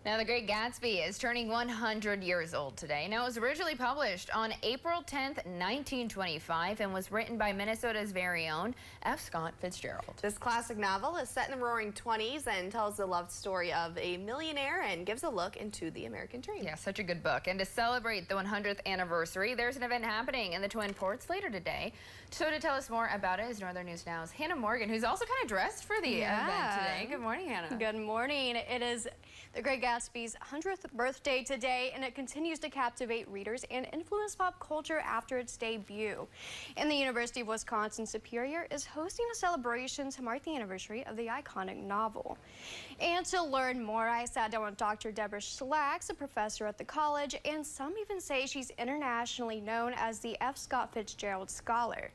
Now, The Great Gatsby is turning 100 years old today. Now, it was originally published on April 10th, 1925, and was written by Minnesota's very own F. Scott Fitzgerald. This classic novel is set in the roaring 20s and tells the love story of a millionaire and gives a look into the American dream. Yeah, such a good book. And to celebrate the 100th anniversary, there's an event happening in the Twin Ports later today. So to tell us more about it is Northern News Now's Hannah Morgan, who's also kind of dressed for the event today. Good morning, Hannah. Good morning. It is The Great Gatsby's 100th birthday today, and it continues to captivate readers and influence pop culture after its debut. And the University of Wisconsin Superior is hosting a celebration to mark the anniversary of the iconic novel. And to learn more, I sat down with Dr. Deborah Schlacks, a professor at the college, and some even say she's internationally known as the F. Scott Fitzgerald Scholar.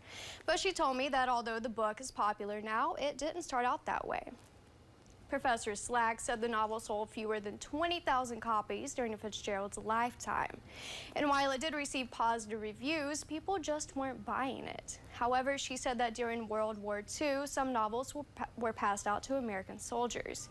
But she told me that although the book is popular now, it didn't start out that way. Professor Slack said the novel sold fewer than 20,000 copies during Fitzgerald's lifetime. And while it did receive positive reviews, people just weren't buying it. However, she said that during World War II, some novels were passed out to American soldiers.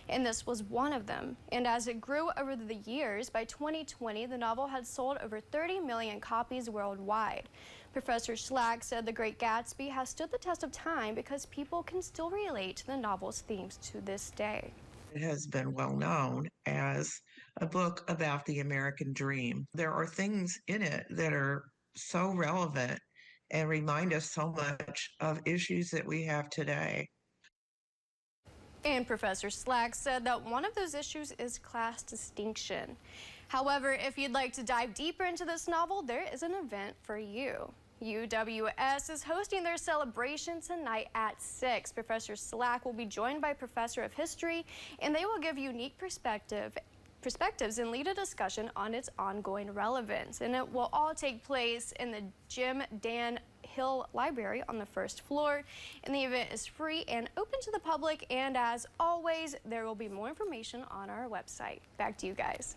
And this was one of them. And as it grew over the years, by 2020, the novel had sold over 30 million copies worldwide. Professor Schlack said The Great Gatsby has stood the test of time because people can still relate to the novel's themes to this day. It has been well known as a book about the American dream. There are things in it that are so relevant and remind us so much of issues that we have today. And Professor Slack said that one of those issues is class distinction. However, if you'd like to dive deeper into this novel, there is an event for you. UWS is hosting their celebration tonight at 6. Professor Slack will be joined by Professor of History, and they will give unique perspectives and lead a discussion on its ongoing relevance. And it will all take place in the Jim Dan Hill Library on the first floor. And the event is free and open to the public. And as always, there will be more information on our website. Back to you guys.